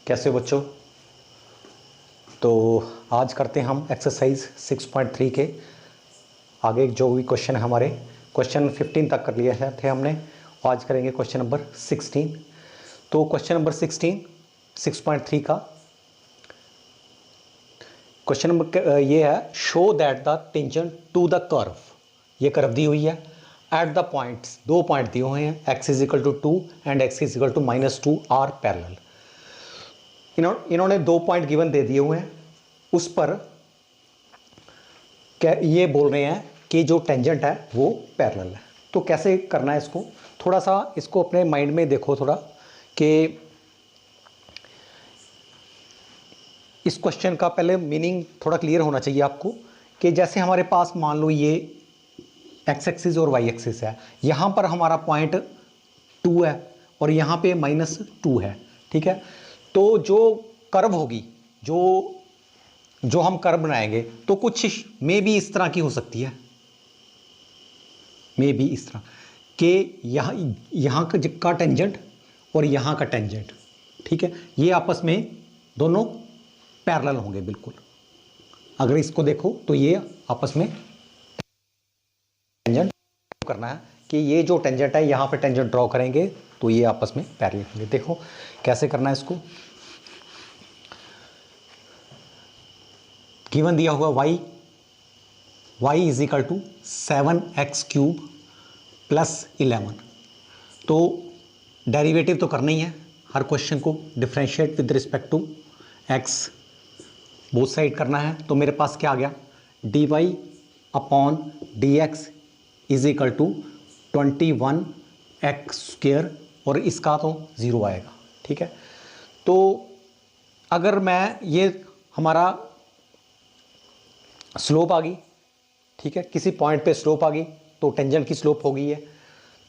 कैसे हो बच्चों? तो आज करते हैं हम एक्सरसाइज 6.3 के आगे जो भी क्वेश्चन है हमारे। क्वेश्चन 15 तक कर लिए थे हमने, आज करेंगे क्वेश्चन नंबर 16। तो क्वेश्चन नंबर 16 6.3 का क्वेश्चन नंबर ये है, show that the tangent to the curve, ये कर्व दी हुई है एट द पॉइंट्स, दो पॉइंट दिए हुए हैं x is equal to 2 and x is equal to -2 are parallel. इन्होंने दो पॉइंट गिवन दे दिए हुए हैं, उस पर क्या ये बोल रहे हैं कि जो टेंजेंट है वो पैरेलल है। तो कैसे करना है इसको, थोड़ा सा इसको अपने माइंड में देखो थोड़ा, कि इस क्वेश्चन का पहले मीनिंग थोड़ा क्लियर होना चाहिए आपको। कि जैसे हमारे पास मान लो ये एक्स एक्सिस और वाई एक्सिस है, यहाँ पर हमारा पॉइंट 2 है और यहाँ पे -2 है, ठीक है। तो जो कर्व होगी, जो हम कर्व बनाएंगे, तो कुछ मे भी इस तरह की हो सकती है, मे भी इस तरह कि यहाँ का टेंजेंट और यहाँ का टेंजेंट, ठीक है, ये आपस में दोनों पैरेलल होंगे बिल्कुल। अगर इसको देखो तो ये आपस में टेंजेंट करना है कि ये जो टेंजेंट है यहाँ पे टेंजेंट ड्रॉ करेंगे तो ये आपस में पैरेलल होंगे। देखो कैसे करना है इसको। गिवन दिया हुआ y is equal to 7x³ plus 11। तो डेरिवेटिव तो करना ही है, हर क्वेश्चन को differentiate with respect to x both side करना है। तो मेरे पास क्या आ गया, dy/dx is equal to 21x² और इसका तो 0 आएगा, ठीक है। तो अगर मैं ये हमारा स्लोप आ गई, ठीक है, किसी पॉइंट पे स्लोप आ गई तो टेंजेंट की स्लोप हो गई है।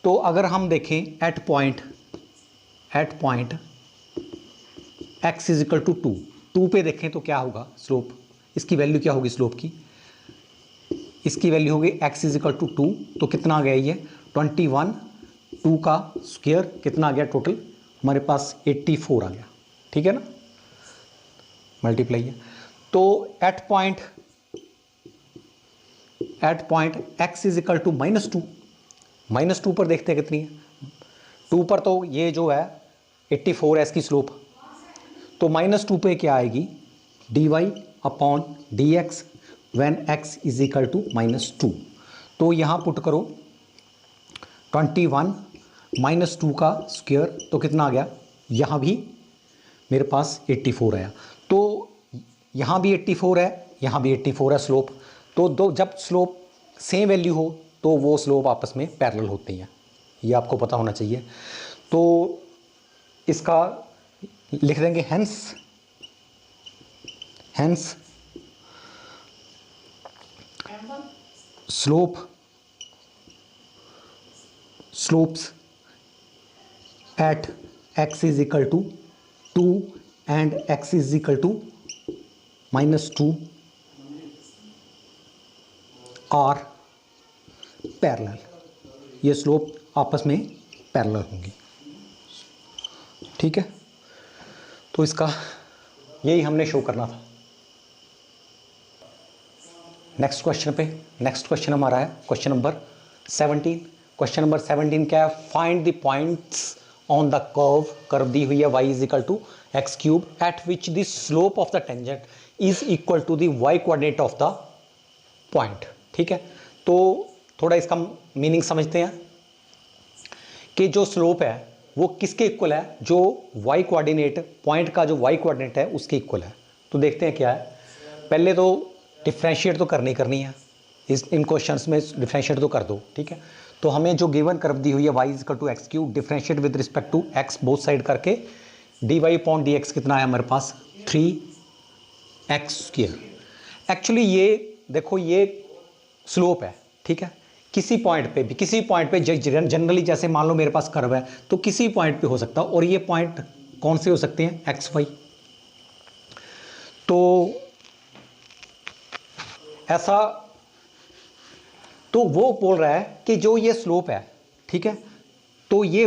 तो अगर हम देखें at point x is equal to 2 पे देखें तो क्या होगा स्लोप, इसकी वैल्यू क्या होगी स्लोप की, इसकी वैल्यू होगी x इज इक्वल टू 2। तो कितना आ गया ये 21, 2 का स्क्वायर कितना आ गया टोटल, हमारे पास 84 आ गया, ठीक है ना, मल्टीप्लाई है। तो at point x is equal to -2 पर देखते हैं कितनी है, 2 पर तो ये जो है 84 है इसकी स्लोप। तो -2 पे क्या आएगी, dy/dx when x is equal to -2। तो यहाँ पुट करो 21 -2 का स्क्वायर तो कितना आ गया, यहाँ भी मेरे पास 84 आया। तो यहाँ भी 84 है, यहाँ भी 84 है स्लोप। तो जब स्लोप सेम वैल्यू हो तो वो स्लोप आपस में पैरेलल होती हैं, ये आपको पता होना चाहिए। तो इसका लिख देंगे hence slopes at x is equal to 2 and x is equal to -2 are parallel, ये स्लोप आपस में पैरेलल होंगी, ठीक है। तो इसका यही हमने शो करना था। नेक्स्ट क्वेश्चन हमारा है क्वेश्चन नंबर 17। क्वेश्चन नंबर 17 क्या है, find the points on the curve दी हुई है y is equal to x³ at which the slope of the tangent is equal to the y coordinate of the point, ठीक है। तो थोड़ा इसका मीनिंग समझते हैं कि जो स्लोप है वो किसके इक्वल है, जो y कोऑर्डिनेट, पॉइंट का जो y कोऑर्डिनेट है उसके इक्वल है। तो देखते हैं क्या है, पहले तो डिफ्रेंशिएट तो करनी है, इन क्वेश्चंस में डिफ्रेंशिएट तो कर दो, ठीक है। तो हमें जो गिवन कर्व दी हुई है y is equal to x³ differentiate with respect to x both side करके dy/dx कितना है हमारे पास 3x²। एक्चुअली ये देखो ये स्लोप है, ठीक है। किसी पॉइंट पे जनरली जैसे मान लो मेरे पास कर्व है तो किसी पॉइंट पे हो सकता है, और ये पॉइंट कौन से हो सकते हैं, x y। तो ऐसा, तो वो बोल रहा है कि जो ये स्लोप है, ठीक है, तो ये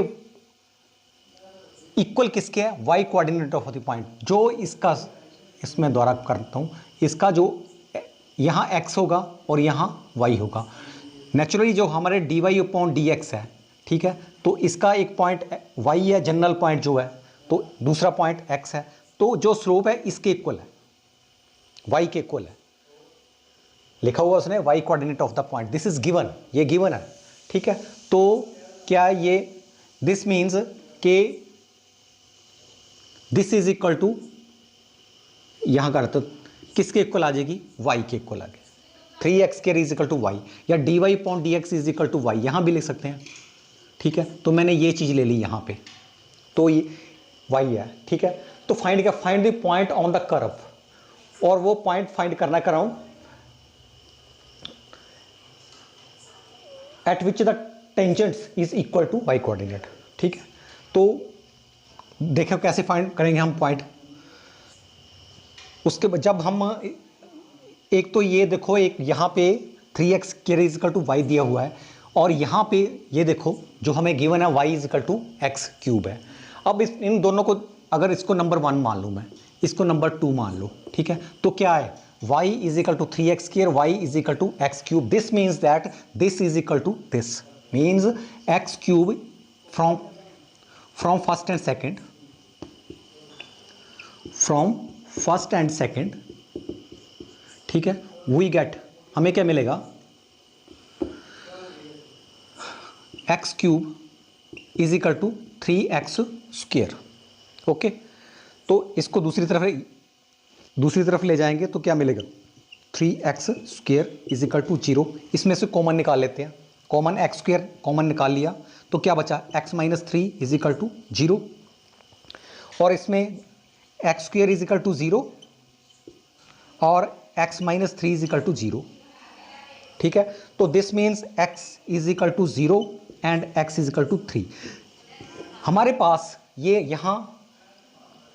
इक्वल किसके है, y coordinate of the point, जो इसका, इसमें द्वारा करता हूँ, इसका जो यहाँ x होगा और यहाँ y होगा। नेचुरली जो हमारे dy अपॉन dx है, ठीक है, तो इसका एक पॉइंट y है, जनरल पॉइंट जो है, तो दूसरा पॉइंट x है, तो जो स्लोप है इसके इक्वल है, y के इक्वल है, लिखा हुआ उसने y coordinate of the point, this is given, ये गिवन है, ठीक है। तो क्या ये, दिस मीन्स के दिस इज इक्वल टू, यहां का तो किसके इक्वल आ जाएगी, y के इक्वल आ गए, 3x square is equal to y, या dy upon dx is equal to y, यहां भी लिख सकते हैं, ठीक है। तो मैंने ये चीज ले ली यहां पे, तो ये y है, ठीक है। तो फाइंड क्या, find the point on the curve, और वो पॉइंट फाइंड करना कर रहा हूं at which the tangents is equal to y coordinate, ठीक है। तो देखो कैसे फाइंड करेंगे हम पॉइंट, उसके बाद जब हम, एक तो ये देखो, एक यहाँ पे 3x square is equal to y दिया हुआ है, और यहाँ पे ये देखो जो हमें गिवन है y is equal to x cube है। अब इन दोनों को, अगर इसको नंबर 1 मान लूँ मैं, इसको नंबर 2 मान लो, ठीक है, तो क्या है, y is equal to 3x square, y is equal to x cube, this means that this is equal to this, means x cube from first and second, from first and second, ठीक है, we get, हमें क्या मिलेगा, x cube is equal to 3x square, okay. तो इसको दूसरी तरफ ले जाएंगे तो क्या मिलेगा, 3x square is equal to 0, इसमें से कॉमन निकाल लेते हैं, कॉमन एक्स स्क्वायर कॉमन निकाल लिया, तो क्या बचा, x minus 3 is equal to 0, और इसमें x square is equal to 0 और x minus 3 is equal to 0, ठीक है। तो this means x is equal to 0 and x is equal to 3। हमारे पास ये यहाँ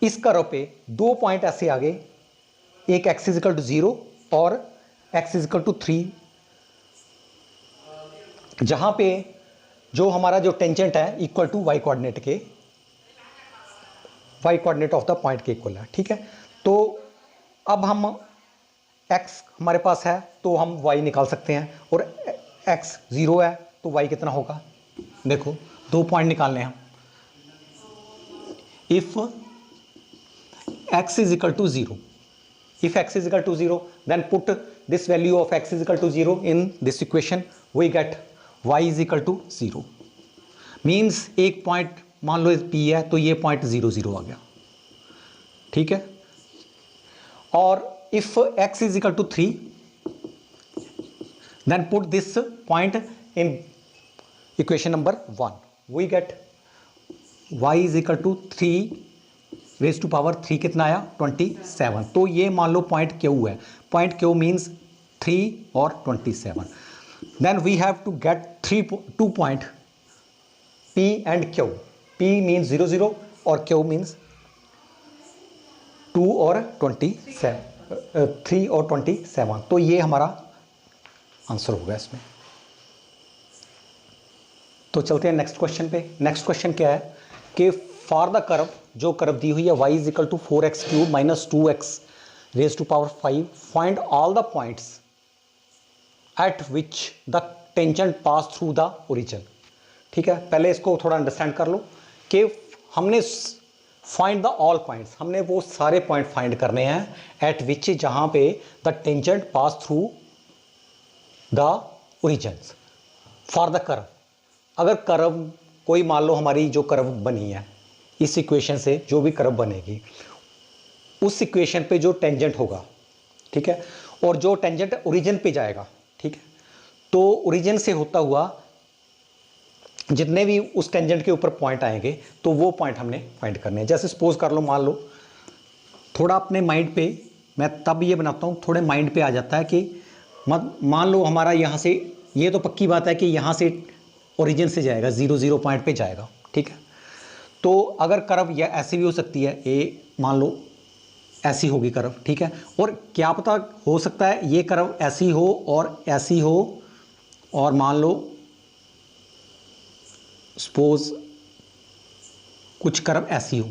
इस कर्व पे 2 पॉइंट ऐसे आ गए, एक x इज इक्वल टू 0 और x इज इक्वल टू 3, जहाँ पे जो हमारा जो टेंजेंट है इक्वल टू y कोऑर्डिनेट के, y coordinate of the point के इक्वल है, ठीक है। तो अब हम x हमारे पास है तो हम y निकाल सकते हैं, और x 0 है तो y कितना होगा, देखो 2 पॉइंट निकालने हैं, if x is equal to 0, if x is equal to 0 then put this value of x is equal to 0 in this equation, we get y is equal to 0, means एक point मान लो p है तो ये point 0 0 आ गया, ठीक है। और if x is equal to 3 then put this point in equation number 1, we get y is equal to 3 raise to power 3 कितना आया, 27। तो ये मान लो पॉइंट क्यू है, पॉइंट क्यू मीन्स 3 और 27, then we have to get 2 point p and q, p means 0 0 और q means 2 और 27, 3 और 27, तो ये हमारा आंसर होगा इसमें। तो चलते हैं नेक्स्ट क्वेश्चन पे। नेक्स्ट क्वेश्चन क्या है कि फॉर द कर्व, जो कर्व दी हुई है y is equal to 4x cube minus 2x raise to power 5, find all the points at which the tangent pass through the origin, ठीक है। पहले इसको थोड़ा अंडरस्टैंड कर लो कि हमने फाइंड द ऑल पॉइंट्स, हमने वो सारे पॉइंट फाइंड करने हैं एट विच, जहां पे the tangent pass through the origin for the curve. अगर कर्व कोई मान लो हमारी जो कर्व बनी है, इस इक्वेशन से जो भी कर्व बनेगी उस इक्वेशन पे जो टेंजेंट होगा, ठीक है, और जो टेंजेंट ओरिजिन पे जाएगा, ठीक है, तो ओरिजिन से होता हुआ जितने भी उस टेंजेंट के ऊपर पॉइंट आएंगे तो वो पॉइंट हमने फाइंड करने हैं। जैसे सपोज कर लो, मान लो थोड़ा अपने माइंड पे, मैं तब ये बनाता हूँ थोड़े माइंड पे आ जाता है कि मान लो हमारा यहाँ से, ये तो पक्की बात है कि यहाँ से ओरिजिन से जाएगा 0 0 पॉइंट पे जाएगा, ठीक है। तो अगर कर्व यह ऐसी भी हो सकती है, ए मान लो ऐसी होगी कर्व, ठीक है, और क्या पता हो सकता है ये कर्व ऐसी हो और ऐसी हो, और मान लो सपोज कुछ कर्व ऐसी हो,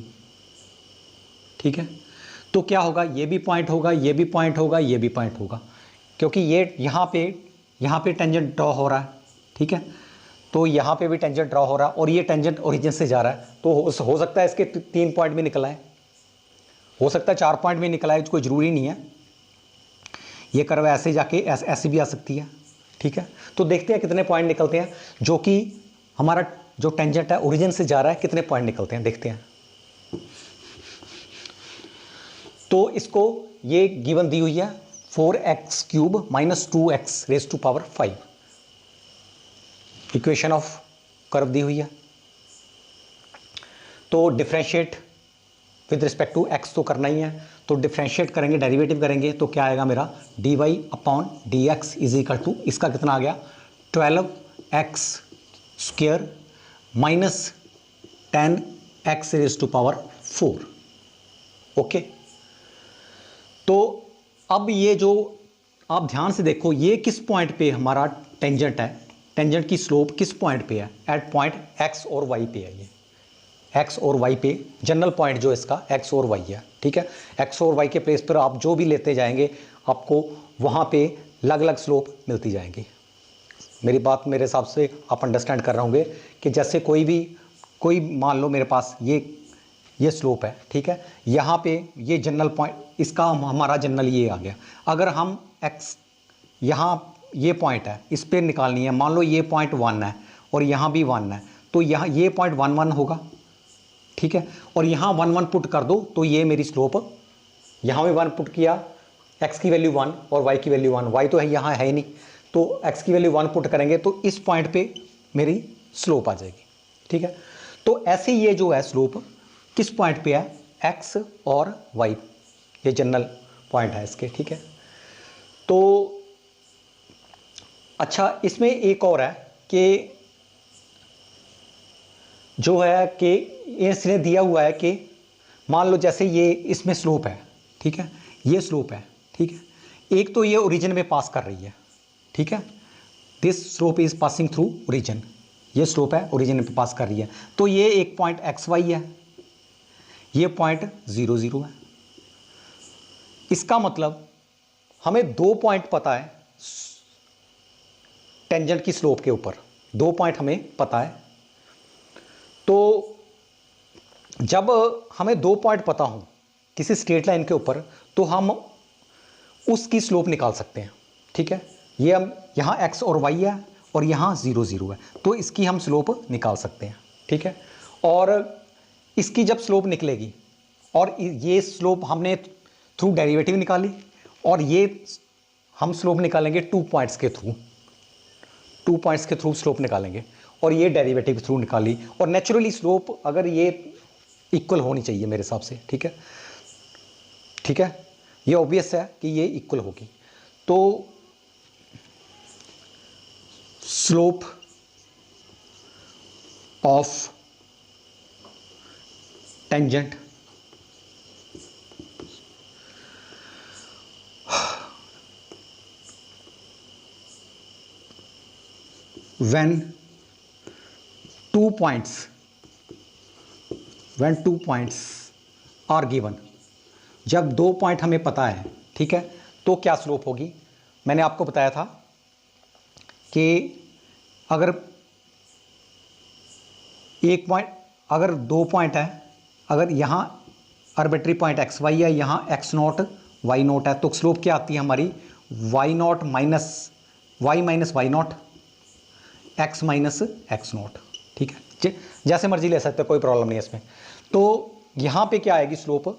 ठीक है, तो क्या होगा, ये भी पॉइंट होगा, ये भी पॉइंट होगा, ये भी पॉइंट होगा, क्योंकि ये यहाँ पे टेंजेंट ड्रॉ हो रहा है, ठीक है, तो यहाँ पे भी टेंजेंट ड्रॉ हो रहा है और ये टेंजेंट ओरिजिन से जा रहा है, तो हो सकता है इसके 3 पॉइंट भी निकल आए, हो सकता है 4 पॉइंट भी निकल आए, कोई ज़रूरी नहीं है। ये कर्व ऐसे जाके ऐसे भी आ सकती है, ठीक है। तो देखते हैं कितने पॉइंट निकलते हैं, जो कि हमारा जो टेंजेंट है ओरिजिन से जा रहा है, कितने पॉइंट निकलते हैं देखते हैं। तो इसको ये गिवन दी हुई है 4x³ minus 2x raise to power 5, equation of curve दी हुई है। तो differentiate with respect to x तो करना ही है, तो डिफरेंशिएट करेंगे, डेरिवेटिव करेंगे, तो क्या आएगा मेरा dy/dx इज इक्वल टू, इसका कितना आ गया 12x² minus 10x raise to power 4। Okay, तो अब ये जो आप ध्यान से देखो, ये किस पॉइंट पे हमारा टेंजेंट है, टेंजेंट की स्लोप किस पॉइंट पे है, एट पॉइंट x और y पे है। ये x और y पे जनरल पॉइंट जो इसका x और y है, ठीक है। x और y के प्लेस पर आप जो भी लेते जाएंगे आपको वहाँ पे अलग अलग स्लोप मिलती जाएंगी। मेरी बात मेरे हिसाब से आप अंडरस्टैंड कर रहे होंगे कि जैसे कोई मान लो मेरे पास ये स्लोप है, ठीक है, यहाँ पे ये जनरल पॉइंट, इसका हमारा जनरल ये आ गया। अगर हम x यहाँ ये पॉइंट है इस पर निकालनी है, मान लो ये पॉइंट 1 है और यहाँ भी 1 है, तो यहाँ ये पॉइंट 1 1 होगा, ठीक है, और यहाँ 1 1 पुट कर दो तो ये मेरी स्लोप, यहाँ भी 1 पुट किया, x की वैल्यू 1 और y की वैल्यू 1, y तो है यहाँ है ही नहीं, तो x की वैल्यू 1 पुट करेंगे तो इस पॉइंट पे मेरी स्लोप आ जाएगी, ठीक है। तो ऐसे ये जो है स्लोप किस पॉइंट पे है, x और y, ये जनरल पॉइंट है इसके, ठीक है। तो अच्छा, इसमें एक और है कि जो है कि इसने दिया हुआ है कि मान लो जैसे ये इसमें स्लोप है, ठीक है, ये स्लोप है, ठीक है, एक तो ये ओरिजिन में पास कर रही है, ठीक है, this slope is passing through origin, ये स्लोप है ओरिजिन में पास कर रही है, तो ये एक पॉइंट xy है, ये पॉइंट 0 0 है। इसका मतलब हमें 2 पॉइंट पता है टेंजेंट की स्लोप के ऊपर, 2 पॉइंट हमें पता है। तो जब हमें 2 पॉइंट पता हो किसी स्ट्रेट लाइन के ऊपर, तो हम उसकी स्लोप निकाल सकते हैं, ठीक है। ये हम यहाँ x और y है और यहाँ 0 0 है, तो इसकी हम स्लोप निकाल सकते हैं, ठीक है। और इसकी जब स्लोप निकलेगी, और ये स्लोप हमने थ्रू डेरिवेटिव निकाली, और ये हम स्लोप निकालेंगे 2 पॉइंट्स के थ्रू, 2 पॉइंट्स के थ्रू स्लोप निकालेंगे, और ये डेरिवेटिव के थ्रू निकाली, और नेचुरली स्लोप अगर ये इक्वल होनी चाहिए मेरे हिसाब से, ठीक है, ठीक है, ये ऑब्वियस है कि ये इक्वल होगी। तो slope of tangent when 2 points are given, जब 2 पॉइंट हमें पता है, ठीक है, तो क्या स्लोप होगी। मैंने आपको बताया था कि अगर एक पॉइंट, अगर 2 पॉइंट है, अगर यहाँ आर्बिट्री पॉइंट एक्स वाई है, यहाँ x0 y0 है, तो स्लोप क्या आती है हमारी y0 minus y minus y0 x minus x0, ठीक है, जैसे मर्जी ले सकते हो, कोई प्रॉब्लम नहीं है इसमें। तो यहाँ पे क्या आएगी स्लोप,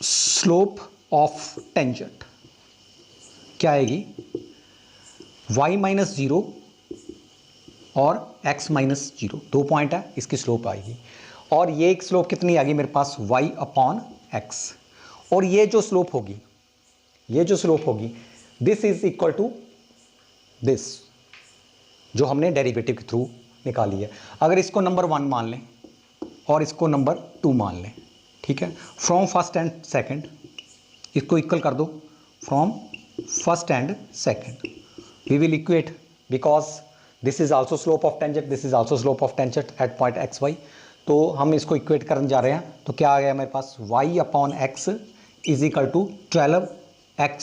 स्लोप ऑफ टेंजेंट क्या आएगी, y माइनस 0 और x माइनस 0, 2 पॉइंट है, इसकी स्लोप आएगी। और ये एक स्लोप कितनी आ गई मेरे पास y/x, और ये जो स्लोप होगी this is equal to this, जो हमने डेरिवेटिव के थ्रू निकाली है। अगर इसको नंबर 1 मान लें और इसको नंबर 2 मान लें, ठीक है, फ्रॉम फर्स्ट एंड सेकंड, इसको इक्वल कर दो, from first and second we will equate, because this is also slope of tangent, this is also slope of tangent at point x y. तो हम इसको इक्वेट करने जा रहे हैं, तो क्या आ गया मेरे पास y upon x is equal to 12x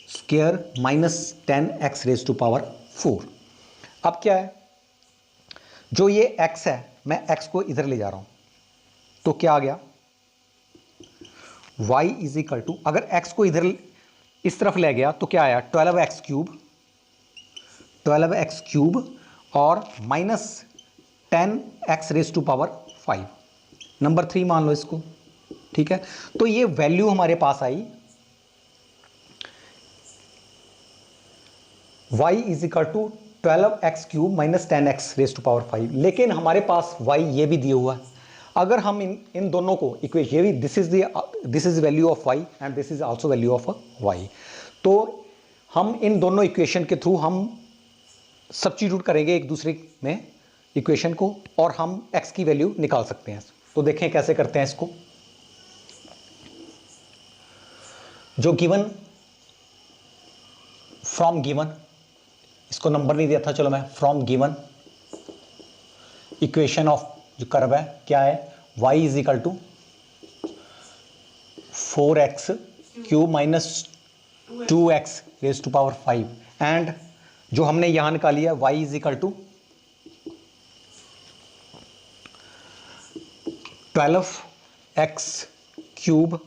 square minus 10x raise to power 4। अब क्या है, जो ये x है मैं x को इधर ले जा रहा हूं, तो क्या आ गया y इज इक्वल टू, अगर x को इधर इस तरफ ले गया तो क्या आया 12x क्यूब और minus 10x raise to power 5, number 3 मान लो इसको, ठीक है। तो ये वैल्यू हमारे पास आई y is equal to 12x cube minus 10x raise to power 5, लेकिन हमारे पास y ये भी दिया हुआ है। अगर हम इन दोनों को इक्वेशन, ये भी this is value of y and this is also value of y, तो हम इन दोनों इक्वेशन के थ्रू हम सब्स्टिट्यूट करेंगे एक दूसरे में इक्वेशन को, और हम x की वैल्यू निकाल सकते हैं। तो देखें कैसे करते हैं इसको। जो गिवन फ्रॉम गिवन, इसको नंबर नहीं दिया था, चलो मैं फ्रॉम गिवन इक्वेशन ऑफ जो कर्व है क्या है, y is equal to 4x cube minus 2x raise to power 5, and जो हमने यहां निकाली है y is equal to 12x cube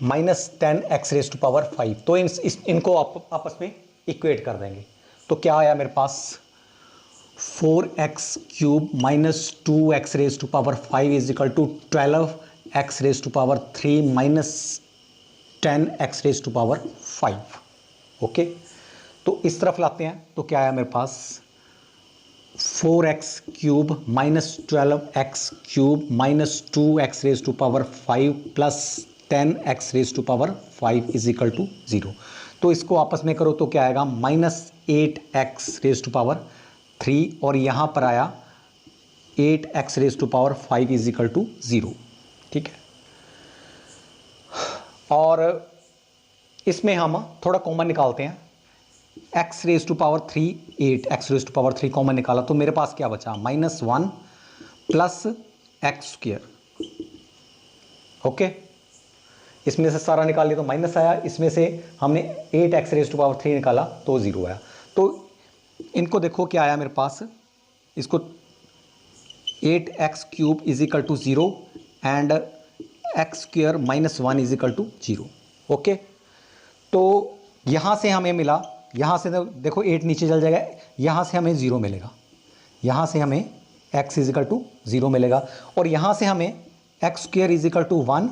minus 10x raise to power 5। तो इनको आपस में इक्वेट कर देंगे, तो क्या आया मेरे पास 4x cube minus 2x raise to power 5 is equal to 12x raise to power 3 minus 10x raise to power 5। Okay, तो इस तरफ लाते हैं, तो क्या आया मेरे पास 4x cube minus 12x cube minus 2x raise to power 5 plus 10x raise to power 5 is equal to 0। तो इसको आपस में करो तो क्या आएगा minus 8x raise to power 3, और यहाँ पर आया 8x raise to power 5 is equal to 0, ठीक है। और इसमें हम थोड़ा कॉमन निकालते हैं, x raise to power 3 8x raise to power 3 common निकाला, तो मेरे पास क्या बचा -1 प्लस एक्स स्क्वायर। ओके, इसमें से सारा निकाल लिया तो माइनस आया, इसमें से हमने 8x रेज टू पावर 3 निकाला तो 0 आया। तो इनको देखो क्या आया मेरे पास, इसको 8x cube is equal to 0 and x square minus 1 is equal to 0। Okay, तो यहाँ से हमें मिला, यहाँ से देखो 8 नीचे चल जाएगा, यहाँ से हमें 0 मिलेगा, यहाँ से हमें x इज इक्वल टू 0 मिलेगा, और यहाँ से हमें x square is equal to 1,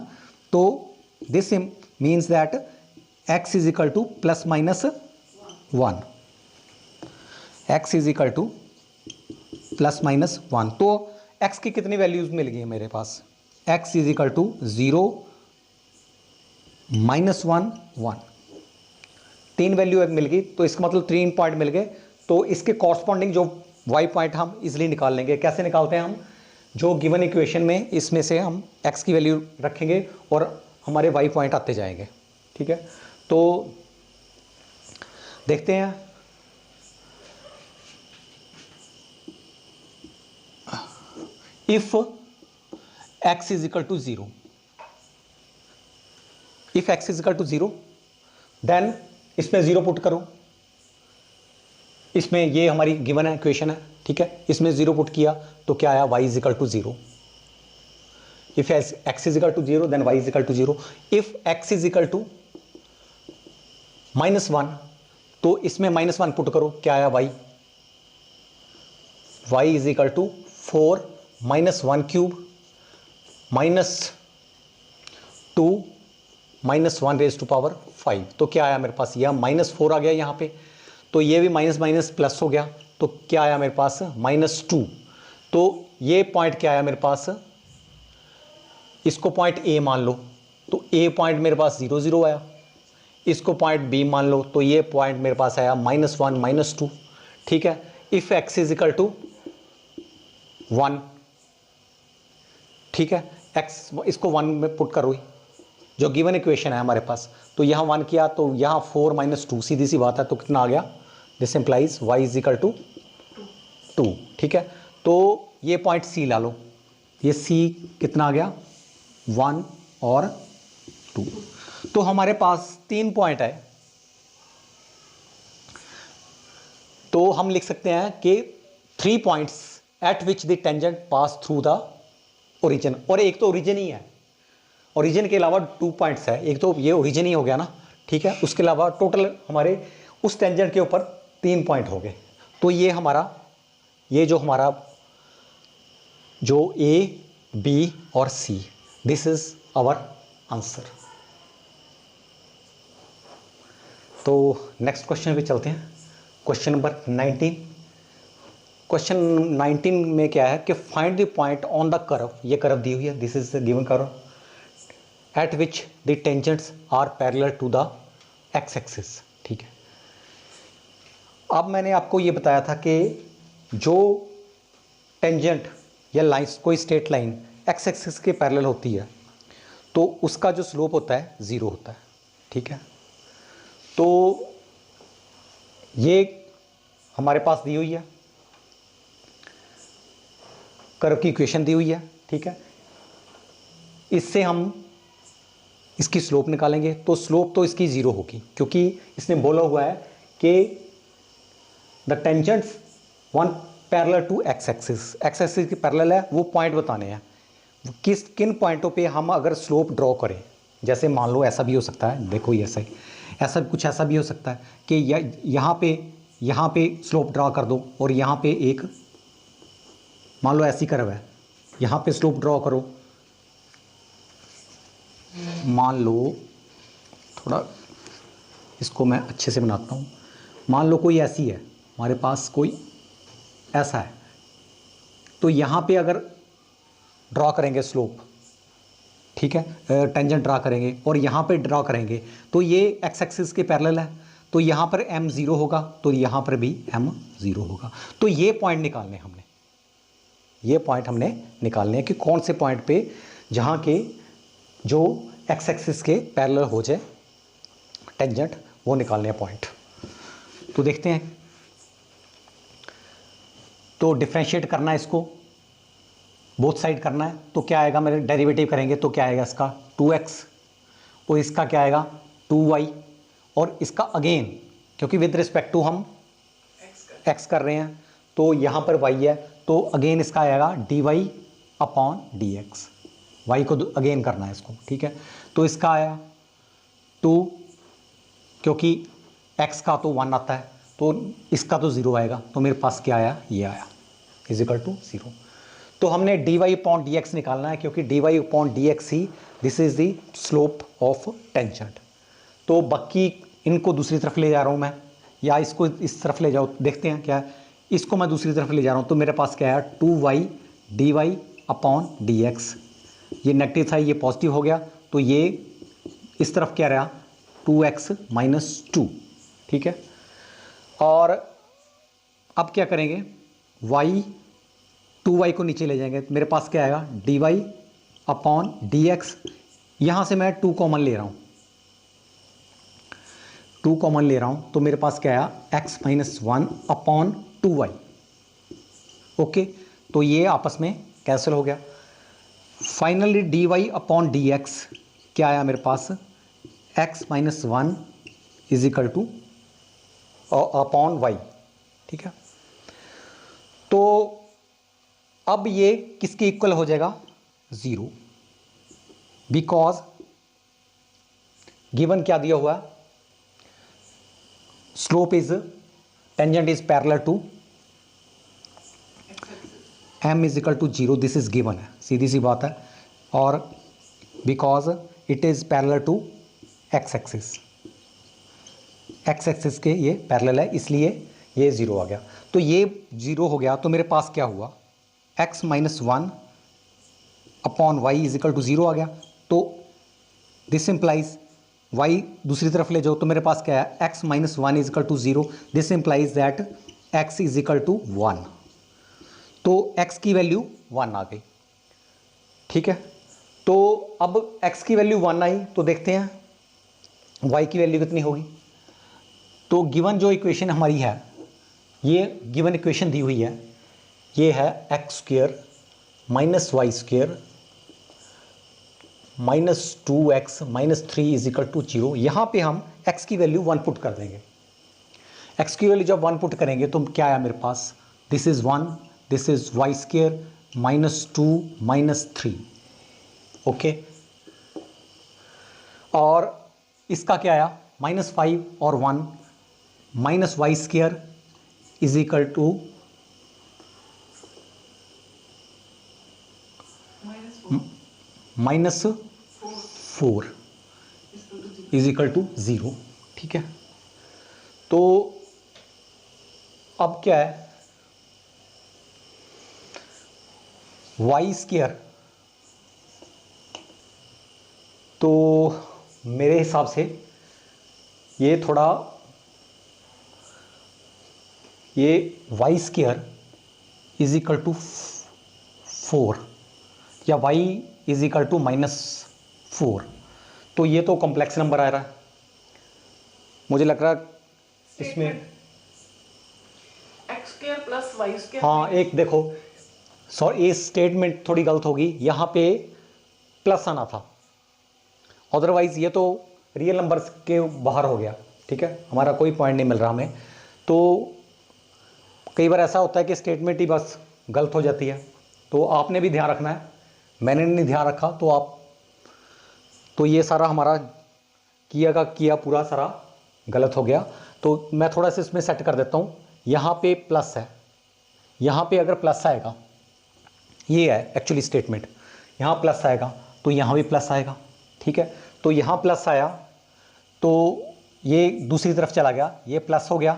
तो this means that x is equal to plus minus 1, x is equal to plus minus 1। तो x की कितनी वैल्यूज मिल गई है मेरे पास, x is equal to 0 -1 1, 3 value मिल गई, तो इसका मतलब 3 पॉइंट मिल गए। तो इसके कॉरस्पॉन्डिंग जो y पॉइंट हम इजिली निकाल लेंगे। कैसे निकालते हैं हम, जो गिवन इक्वेशन में इसमें से हम x की वैल्यू रखेंगे और हमारे y पॉइंट आते जाएंगे, ठीक है। तो देखते हैं, if x is equal to 0, if x is equal to 0 then इसमें 0 पुट करो, इसमें ये हमारी गिवन है इक्वेशन है, ठीक है। इसमें 0 पुट किया तो क्या आया y is equal to 0। If x is equal to 0 then y is equal to 0। If x is equal to -1, तो इसमें -1 पुट करो, क्या आया y is equal to 4 -1 cube minus 2 -1 raise to power 5। तो क्या आया मेरे पास, यह -4 आ गया यहाँ पे, तो ये भी माइनस माइनस प्लस हो गया, तो क्या आया मेरे पास -2। तो ये पॉइंट क्या आया मेरे पास, इसको पॉइंट A मान लो, तो A पॉइंट मेरे पास 0 0 आया, इसको पॉइंट B मान लो, तो ये पॉइंट मेरे पास आया -1 -2, ठीक है। If x is equal to 1, ठीक है, x इसको 1 में पुट करो, जो गिवन इक्वेशन है हमारे पास, तो यहाँ 1 किया तो यहाँ 4 -2, सीधी सी बात है, तो कितना आ गया, this implies y is equal to 2, ठीक है। तो ये पॉइंट सी ला लो, ये सी कितना आ गया 1 और 2। तो हमारे पास 3 पॉइंट है, तो हम लिख सकते हैं कि 3 points at which the tangent pass through the origin, और एक तो ओरिजिन ही है, ओरिजिन के अलावा 2 पॉइंट्स है, एक तो ये ओरिजिन ही हो गया ना, ठीक है। उसके अलावा टोटल हमारे उस टेंजेंट के ऊपर 3 पॉइंट हो गए। तो ये हमारा, ये जो हमारा जो ए, बी और सी, दिस इज आवर आंसर। तो नेक्स्ट क्वेश्चन पे चलते हैं, क्वेश्चन नंबर 19। क्वेश्चन 19 में क्या है कि find the point on the curve, ये कर्व दी हुई है, this is given curve at which the tangents are parallel to the x axis, ठीक है। अब मैंने आपको ये बताया था कि जो टेंजेंट या लाइंस, कोई स्ट्रेट लाइन एक्स एक्सिस के पैरेलल होती है तो उसका जो स्लोप होता है 0 होता है, ठीक है। तो ये हमारे पास दी हुई है, कर्व की इक्वेशन दी हुई है, ठीक है। इससे हम इसकी स्लोप निकालेंगे, तो स्लोप तो इसकी 0 होगी, क्योंकि इसने बोला हुआ है कि the tangents one parallel to x axis, x axis की पैरेलल है, वो पॉइंट बताने हैं, किन पॉइंटों पे हम अगर स्लोप ड्रॉ करें। जैसे मान लो ऐसा भी हो सकता है, देखो ये ऐसा ही, ऐसा कुछ ऐसा भी हो सकता है कि यहाँ पे स्लोप ड्रॉ कर दो, और यहाँ पे एक मान लो ऐसी कर्व है, यहाँ पे स्लोप ड्रॉ करो, मान लो थोड़ा इसको मैं अच्छे से बनाता हूँ, मान लो कोई ऐसी है हमारे पास, कोई ऐसा है, तो यहाँ पे अगर ड्रॉ करेंगे स्लोप, ठीक है, टेंजेंट ड्रॉ करेंगे और यहाँ पे ड्रॉ करेंगे, तो ये एक्स एक्सिस के पैरेलल है, तो यहाँ पर m 0 होगा, तो यहाँ पर भी m 0 होगा। तो ये पॉइंट निकालने हमने, ये पॉइंट हमने निकालने हैं कि कौन से पॉइंट पे जहाँ के जो एक्स एक्सिस के पैरेलल हो जाए टेंजेंट, वो निकालने हैं पॉइंट। तो देखते हैं, तो डिफरेंशिएट करना है इसको, बोथ साइड करना है, तो क्या आएगा, मेरे डेरिवेटिव करेंगे तो क्या आएगा इसका 2x, और इसका क्या आएगा 2y, और इसका अगेन क्योंकि विद रिस्पेक्ट टू हम x कर रहे हैं, तो यहाँ पर y है, तो अगेन इसका आएगा dy अपॉन dx, y को अगेन करना है इसको, ठीक है। तो इसका आया 2, क्योंकि x का तो 1 आता है, तो इसका तो 0 आएगा, तो मेरे पास क्या आया, ये आया इज इक्वल टू 0। तो हमने dy अपॉन dx निकालना है, क्योंकि dy upon dx he this is the slope of tangent. तो बाकी इनको दूसरी तरफ ले जा रहा हूँ मैं, या इसको इस तरफ ले जाओ, देखते हैं क्या है, इसको मैं दूसरी तरफ ले जा रहा हूँ, तो मेरे पास क्या है 2y dy अपॉन dx, ये नेगेटिव था, ये पॉजिटिव हो गया, तो ये इस तरफ क्या रहा 2x माइनस 2, ठीक है। और अब क्या करेंगे, y 2y को नीचे ले जाएंगे, मेरे पास क्या आएगा dy अपॉन dx, यहाँ से मैं 2 कॉमन ले रहा हूँ, 2 कॉमन ले रहा हूँ, तो मेरे पास क्या आया x minus 1 upon 2y, okay. तो ये आपस में कैंसिल हो गया। फाइनली dy अपॉन dx क्या आया मेरे पास, x minus 1 is equal two upon y, ठीक है। तो अब ये किसके इक्वल हो जाएगा 0, बिकॉज गिवन क्या दिया हुआ, slope is tangent is parallel to m is equal to 0, this is given है, सीधी सी बात है, और because it is parallel to x axis, x axis के ये पैरेलल है, इसलिए ये 0 आ गया। तो ये 0 हो गया, तो मेरे पास क्या हुआ x minus 1 upon y is equal to 0 आ गया। तो दिस इंप्लाइज y दूसरी तरफ ले जाओ, तो मेरे पास क्या है x minus 1 is equal to 0, this implies that x is equal to 1, तो x की वैल्यू 1 आ गई, ठीक है। तो अब x की वैल्यू 1 आई, तो देखते हैं y की वैल्यू कितनी होगी। तो गिवन जो इक्वेशन हमारी है, ये गिवन इक्वेशन दी हुई है ये है x square minus y square minus 2x minus 3 is equal to 0। यहाँ पे हम x की वैल्यू 1 पुट कर देंगे। x की वैल्यू जब 1 पुट करेंगे तो क्या आया मेरे पास, this is 1, this is y square minus 2 minus 3, okay. और इसका क्या आया, माइनस 5 और 1 minus y square is equal to minus 4 is equal to 0, ठीक है। तो अब क्या है, वाई स्क्वेयर, तो मेरे हिसाब से ये थोड़ा, ये y square is equal to 4 या y is equal to minus 4, तो ये तो कॉम्प्लेक्स नंबर आ रहा है। मुझे लग रहा है इसमें x square plus y square, हाँ एक देखो, सॉरी ये स्टेटमेंट थोड़ी गलत होगी, यहाँ पे प्लस आना था, अदरवाइज ये तो रियल नंबर्स के बाहर हो गया, ठीक है, हमारा कोई पॉइंट नहीं मिल रहा हमें। तो कई बार ऐसा होता है कि स्टेटमेंट ही बस गलत हो जाती है, तो आपने भी ध्यान रखना है, मैंने नहीं ध्यान रखा तो आप, तो ये सारा हमारा किया का किया पूरा सारा गलत हो गया। तो मैं थोड़ा सा इसमें सेट कर देता हूँ, यहाँ पे प्लस है, यहाँ पे अगर प्लस आएगा, ये है एक्चुअली स्टेटमेंट, यहाँ प्लस आएगा तो यहाँ भी प्लस आएगा, ठीक है। तो यहाँ प्लस आया तो ये दूसरी तरफ चला गया, ये प्लस हो गया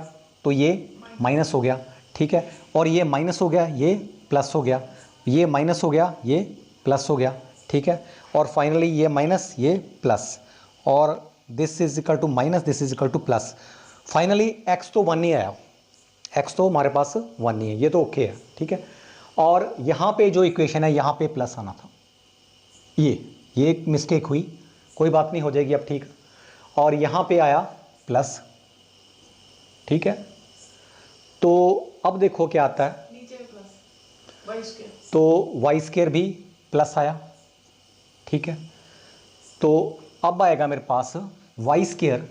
तो ये माइनस हो गया, ठीक है। और ये माइनस हो गया, ये प्लस हो गया, ये माइनस हो गया, ये प्लस हो गया, ठीक है। और फाइनली ये माइनस, ये प्लस, और this is equal to minus, this is equal to plus. Finally x तो 1 नहीं आया, एक्स तो हमारे पास 1 नहीं है, ये तो ओके है, ठीक है। और यहाँ पे जो इक्वेशन है, यहाँ पे प्लस आना था, ये एक मिस्टेक हुई, कोई बात नहीं, हो जाएगी अब ठीक। और यहाँ पे आया प्लस, ठीक है। तो अब देखो क्या आता है, नीचे प्लस वाई स्क्वायर, तो वाई स्क्वायर भी प्लस आया, ठीक है। तो अब आएगा मेरे पास y square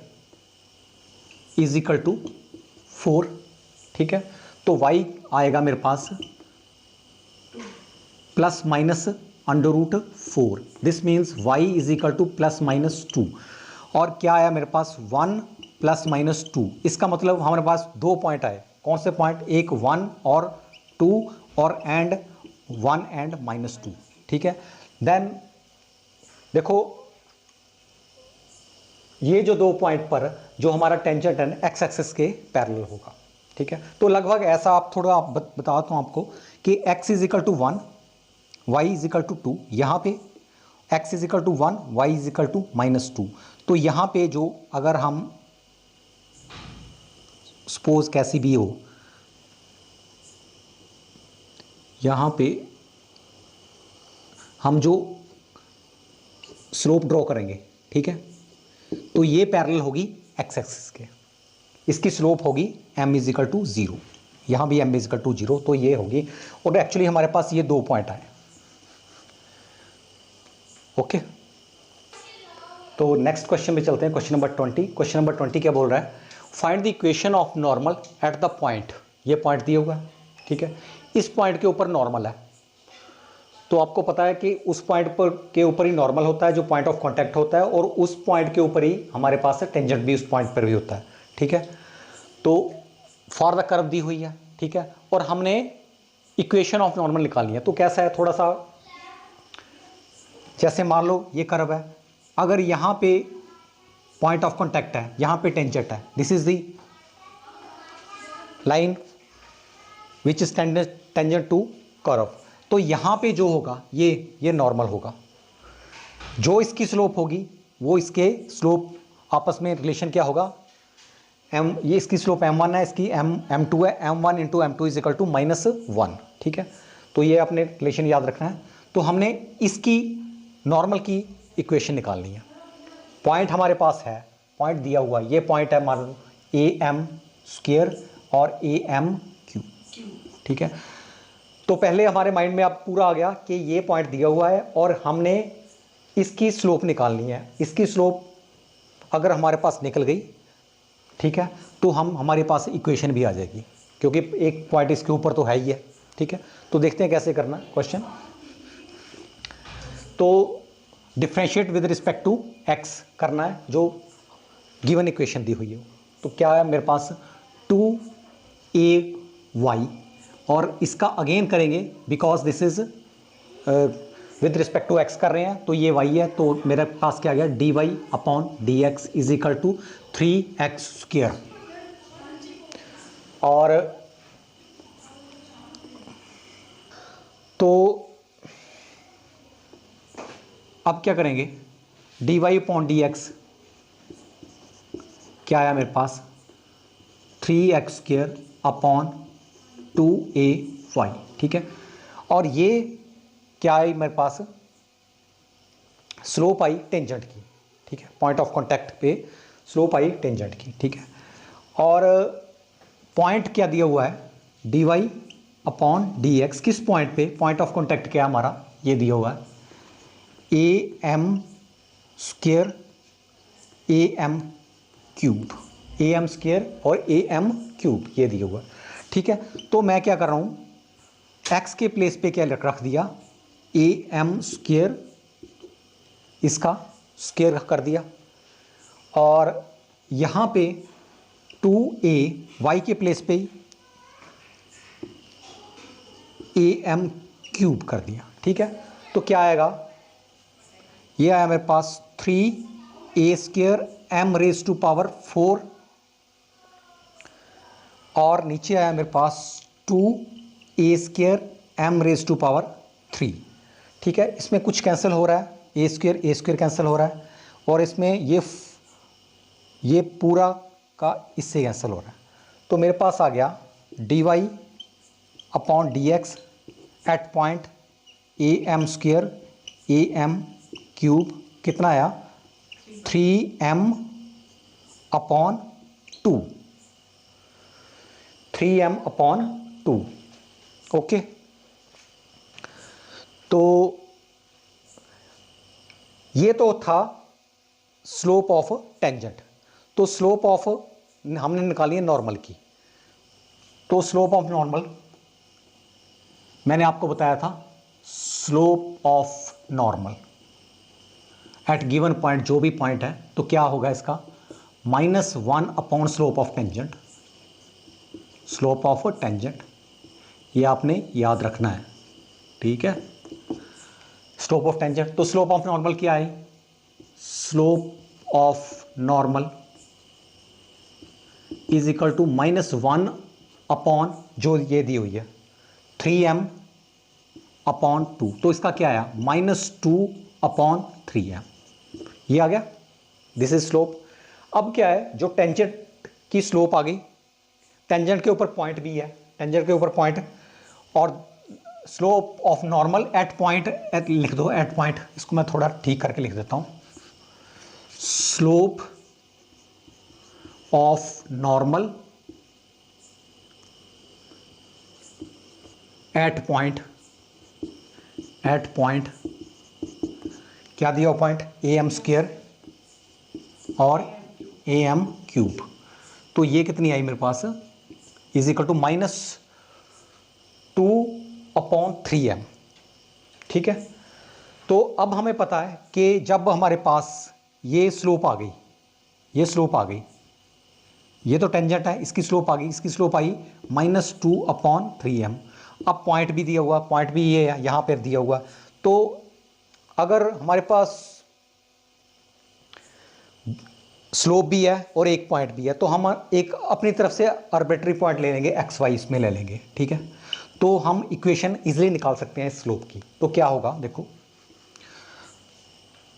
is equal to 4, ठीक है। तो वाई आएगा मेरे पास plus minus under root 4, this means y is equal to plus minus 2। और क्या आया मेरे पास, 1 प्लस माइनस 2, इसका मतलब हमारे पास 2 पॉइंट आए, कौन से पॉइंट, एक 1 और 2 और एंड 1 एंड माइनस 2, ठीक है। देन देखो ये जो 2 पॉइंट पर जो हमारा टेंजेंट है एक्स एक्सिस के पैरेलल होगा, ठीक है। तो लगभग ऐसा आप थोड़ा बताता हूँ आपको कि x is equal to 1, y is equal to 2, यहाँ पे x is equal to 1, y is equal to minus 2। तो यहाँ पे जो अगर हम सपोज कैसी भी हो, यहाँ पे हम जो स्लोप ड्रॉ करेंगे, ठीक है, तो ये पैरेलल होगी एक्स एक्सिस के, इसकी स्लोप होगी m इज इक्वल टू 0, यहाँ भी m इज इक्वल टू 0, तो ये होगी। और एक्चुअली हमारे पास ये 2 पॉइंट आए, ओके। तो नेक्स्ट क्वेश्चन पे चलते हैं, क्वेश्चन नंबर 20। क्वेश्चन नंबर 20 क्या बोल रहा है, find the equation of normal at the point, ये पॉइंट दिया हुआ है, ठीक है, इस पॉइंट के ऊपर नॉर्मल है। तो आपको पता है कि उस पॉइंट पर के ऊपर ही नॉर्मल होता है जो पॉइंट ऑफ कांटेक्ट होता है, और उस पॉइंट के ऊपर ही हमारे पास टेंजेंट भी उस पॉइंट पर भी होता है, ठीक है। तो फॉर द कर्व दी हुई है, ठीक है, और हमने इक्वेशन ऑफ नॉर्मल निकालनी है। तो कैसा है, थोड़ा सा जैसे मान लो ये कर्व है, अगर यहाँ पे पॉइंट ऑफ कांटेक्ट है, यहाँ पे टेंजेंट है, this is the line which is tangent to curve, तो यहाँ पे जो होगा ये नॉर्मल होगा, जो इसकी स्लोप होगी वो इसके स्लोप आपस में रिलेशन क्या होगा, m, ये इसकी स्लोप m1 है, इसकी m2 है, m1 into m2 is equal to -1, ठीक है। तो ये आपने रिलेशन याद रखना है। तो हमने इसकी नॉर्मल की इक्वेशन निकालनी है। पॉइंट हमारे पास है, पॉइंट दिया हुआ, ये पॉइंट है मान लो am² और am3, ठीक है। तो पहले हमारे माइंड में अब पूरा आ गया कि ये पॉइंट दिया हुआ है और हमने इसकी स्लोप निकालनी है। इसकी स्लोप अगर हमारे पास निकल गई, ठीक है, तो हमारे पास इक्वेशन भी आ जाएगी, क्योंकि एक पॉइंट इसके ऊपर तो है ही है। ठीक है, तो देखते हैं कैसे करना क्वेश्चन। तो differentiate with respect to x करना है, जो गिवन इक्वेशन दी हुई है। तो क्या है मेरे पास 2ay, और इसका अगेन करेंगे because this is with respect to x कर रहे हैं, तो ये y है, तो मेरे पास क्या आ गया dy upon d x is equal to 3x²। और तो अब क्या करेंगे, dy अपॉन डी एक्स क्या आया मेरे पास 3x² अपॉन 2ay। ठीक है, और ये क्या आई मेरे पास, स्लोप आई टेंजेंट की। ठीक है, पॉइंट ऑफ कांटेक्ट पे स्लोप आई टेंजेंट की। ठीक है, और पॉइंट क्या दिया हुआ है dy अपॉन डी एक्स, किस पॉइंट पे, पॉइंट ऑफ कांटेक्ट क्या हमारा ये दिया हुआ है am² am² और am³ ये दिया हुआ। ठीक है, तो मैं क्या कर रहा हूँ, x के प्लेस पे क्या रख दिया am², इसका स्क्वायर कर दिया, और यहाँ पे 2a y के प्लेस पे am³ कर दिया। ठीक है, तो क्या आएगा, ये आया मेरे पास 3a² m⁴, और नीचे आया मेरे पास 2a² m⁻3। ठीक है, इसमें कुछ कैंसिल हो रहा है, a² कैंसिल हो रहा है, और इसमें ये पूरा का इससे कैंसिल हो रहा है। तो मेरे पास आ गया dy upon d x at point am² am³ कितना आया 3m upon 2, 3m upon 2। Okay, तो ये तो था स्लोप ऑफ टेंजेंट। तो स्लोप ऑफ हमने निकाली है नॉर्मल की, तो स्लोप ऑफ नॉर्मल मैंने आपको बताया था, slope of normal at given point, जो भी पॉइंट है, तो क्या होगा इसका -1 upon slope of tangent, slope of tangent, ये आपने याद रखना है। ठीक है, स्लोप ऑफ टेंजेंट, तो स्लोप ऑफ नॉर्मल क्या है, slope of normal is equal to -1 upon जो ये दी हुई है 3m अपॉन 2, तो इसका क्या आया -2 अपॉन 3m, ये आ गया, दिस इज स्लोप। अब क्या है, जो टेंजेंट की स्लोप आ गई, टेंजेंट के ऊपर पॉइंट भी है, टेंजेंट के ऊपर पॉइंट, और slope of normal at point, लिख दो एट पॉइंट, इसको मैं थोड़ा ठीक करके लिख देता हूं, slope of normal at point क्या दिया पॉइंट am² और am³, तो ये कितनी आई मेरे पास is equal to -2 upon 3m। ठीक है, तो अब हमें पता है कि जब हमारे पास ये स्लोप आ गई, ये स्लोप आ गई, ये तो टेंजेंट है, इसकी स्लोप आ गई, इसकी स्लोप आई -2 अपॉन 3m। अब पॉइंट भी दिया हुआ, पॉइंट भी ये है यहाँ पर दिया हुआ, तो अगर हमारे पास स्लोप भी है और एक पॉइंट भी है, तो हम एक अपनी तरफ से आर्बिट्री पॉइंट ले लेंगे, एक्स वाई इसमें ले लेंगे। ठीक है, तो हम इक्वेशन इजीली निकाल सकते हैं स्लोप की। तो क्या होगा, देखो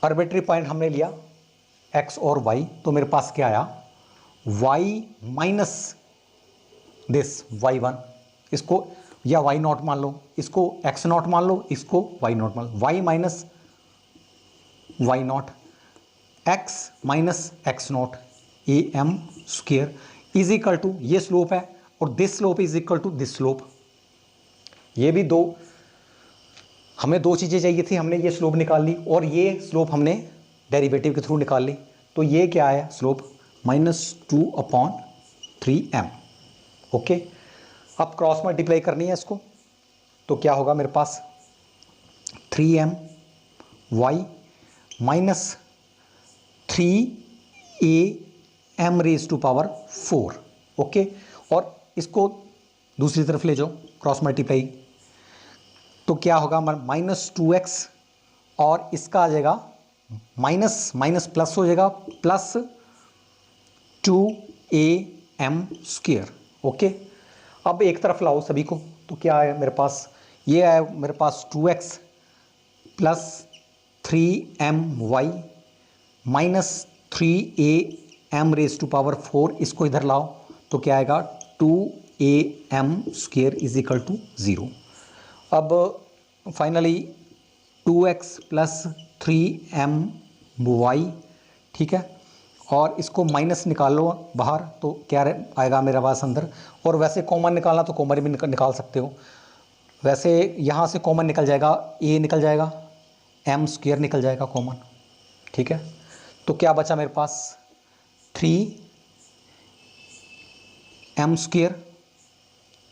आर्बिट्री पॉइंट हमने लिया एक्स और वाई, तो मेरे पास क्या आया y माइनस दिस y1, इसको या y0 मान लो, इसको x0 मान लो, इसको y0 मान लो, y minus y0 x minus x0 am² is equal to, ये स्लोप है और this slope is equal to this slope, ये भी दो, हमें दो चीज़ें चाहिए थी, हमने ये स्लोप निकाल ली और ये स्लोप हमने डेरिवेटिव के थ्रू निकाल ली। तो ये क्या है स्लोप, -2/3m। ओके, अब क्रॉस मल्टीप्लाई करनी है इसको, तो क्या होगा मेरे पास 3m y minus 3am⁴। Okay, और इसको दूसरी तरफ ले जाओ क्रॉस मल्टीप्लाई, तो क्या होगा -2x और इसका आ जाएगा माइनस माइनस प्लस हो जाएगा प्लस 2am²। ओके, अब एक तरफ लाओ सभी को, तो क्या है मेरे पास, ये है मेरे पास 2x plus 3my minus 3am⁴, इसको इधर लाओ तो क्या आएगा 2am² इज इक्वल टू 0। अब फाइनली 2x प्लस 3my, ठीक है, और इसको माइनस निकाल लो बाहर, तो क्या आएगा मेरे पास अंदर, और वैसे कॉमन निकालना तो कॉमन भी निकाल सकते हो, वैसे यहाँ से कॉमन निकल जाएगा, a निकल जाएगा, m² निकल जाएगा कॉमन, ठीक है। तो क्या बचा मेरे पास 3m²,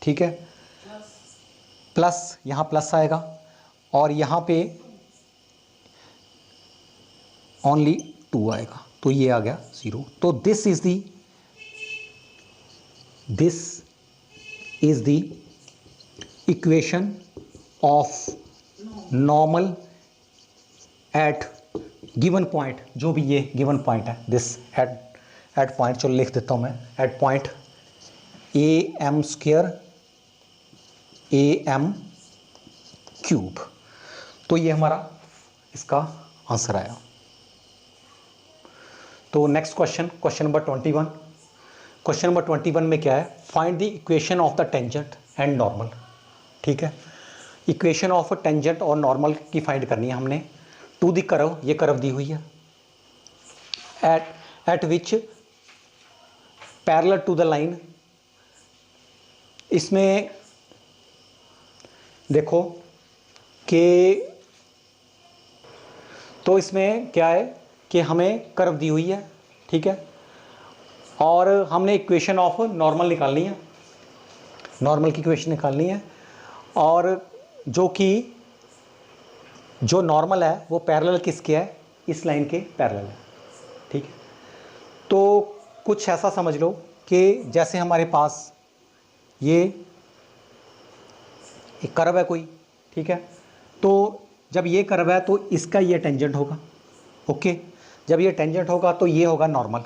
ठीक है, प्लस यहाँ प्लस आएगा और यहाँ पे ओनली 2 आएगा, तो ये आ गया 0। तो this is the equation of normal at given point, जो भी ये गिवन पॉइंट है, दिस एट पॉइंट, चलो लिख देता हूँ मैं, एट पॉइंट am² am³। तो ये हमारा इसका आंसर आया। तो next question number 21। Question number 21 में क्या है, find the equation of the tangent and normal, ठीक है। इक्वेशन ऑफ टेंजेंट और नॉर्मल की फाइंड करनी है हमने टू द कर्व, ये कर्व दी हुई है, at which parallel to the line. इसमें देखो कि तो इसमें क्या है कि हमें कर्व दी हुई है, ठीक है, और हमने इक्वेशन ऑफ नॉर्मल निकालनी है, नॉर्मल की इक्वेशन निकालनी है, और जो नॉर्मल है वो पैरेलल किसके है, इस लाइन के पैरेलल है, ठीक है। तो कुछ ऐसा समझ लो कि जैसे हमारे पास ये एक कर्व है कोई, ठीक है, तो जब ये कर्व है तो इसका ये टेंजेंट होगा, ओके, जब ये टेंजेंट होगा तो ये होगा नॉर्मल,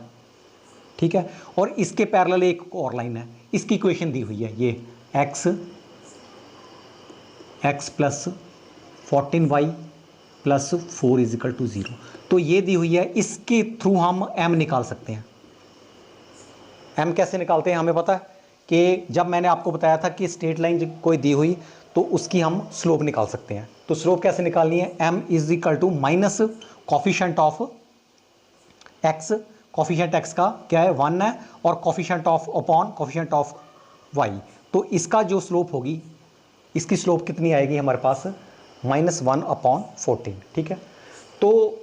ठीक है, और इसके पैरेलल एक और लाइन है, इसकी इक्वेशन दी हुई है, ये x plus 14y plus 4 is equal to 0। तो ये दी हुई है, इसके थ्रू हम m निकाल सकते हैं। m कैसे निकालते हैं, हमें पता है कि जब मैंने आपको बताया था कि स्ट्रेट लाइन कोई दी हुई तो उसकी हम स्लोप निकाल सकते हैं। तो स्लोप कैसे निकालनी है, m is equal to minus coefficient of x, coefficient x का क्या है 1 है, और coefficient of upon coefficient of y, तो इसका जो स्लोप होगी, इसकी स्लोप कितनी आएगी हमारे पास -1/14, ठीक है। तो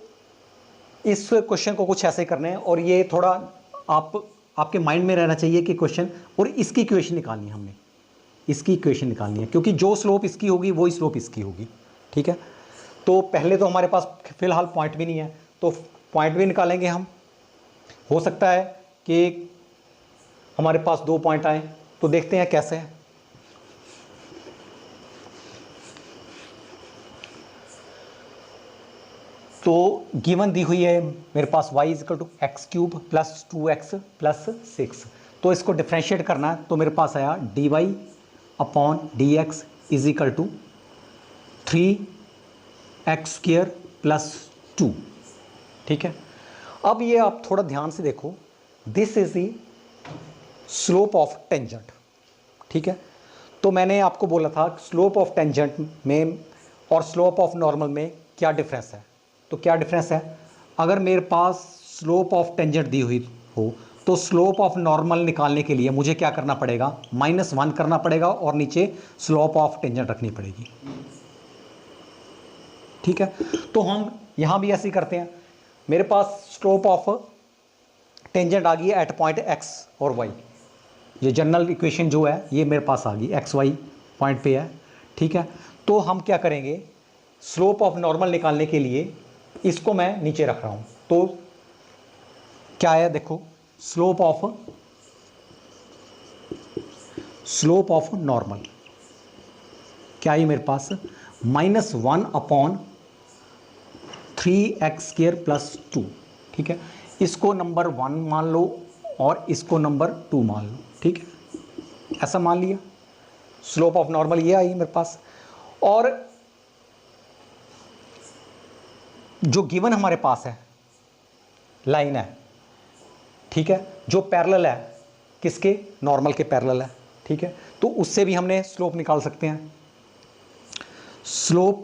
इस क्वेश्चन को कुछ ऐसे करने हैं, और ये थोड़ा आपके माइंड में रहना चाहिए कि क्वेश्चन, और इसकी इक्वेशन निकालनी है हमने, इसकी इक्वेशन निकालनी है, क्योंकि जो स्लोप इसकी होगी वही स्लोप इसकी होगी, ठीक है। तो पहले तो हमारे पास फिलहाल पॉइंट भी नहीं है, तो पॉइंट भी निकालेंगे हम। हो सकता है कि हमारे पास 2 पॉइंट आए, तो देखते हैं कैसे है। तो गिवन दी हुई है मेरे पास y equal to x³ plus 2x plus 6। तो इसको डिफ्रेंशिएट करना है, तो मेरे पास आया dy/dx is equal to 3x² plus 2, ठीक है। अब ये आप थोड़ा ध्यान से देखो, this is the slope of tangent, ठीक है। तो मैंने आपको बोला था स्लोप ऑफ टेंजेंट में और स्लोप ऑफ नॉर्मल में क्या डिफरेंस है। तो क्या डिफरेंस है, अगर मेरे पास स्लोप ऑफ टेंजेंट दी हुई हो तो स्लोप ऑफ नॉर्मल निकालने के लिए मुझे क्या करना पड़ेगा, -1 करना पड़ेगा और नीचे स्लोप ऑफ टेंजेंट रखनी पड़ेगी। ठीक है, तो हम यहां भी ऐसे ही करते हैं। मेरे पास स्लोप ऑफ टेंजेंट आ गई है एट पॉइंट एक्स और वाई। ये जनरल इक्वेशन जो है ये मेरे पास आ गई, एक्स वाई पॉइंट पे है। ठीक है, तो हम क्या करेंगे, स्लोप ऑफ नॉर्मल निकालने के लिए इसको मैं नीचे रख रहा हूं। तो क्या है, देखो, स्लोप ऑफ नॉर्मल क्या है मेरे पास, -1/3x² + 2। ठीक है, इसको नंबर 1 मान लो और इसको नंबर 2 मान लो। ठीक है, ऐसा मान लिया। स्लोप ऑफ नॉर्मल ये आई मेरे पास। और जो गिवन हमारे पास है लाइन है, ठीक है, जो पैरेलल है किसके, नॉर्मल के पैरेलल है। ठीक है, तो उससे भी हमने स्लोप निकाल सकते हैं। स्लोप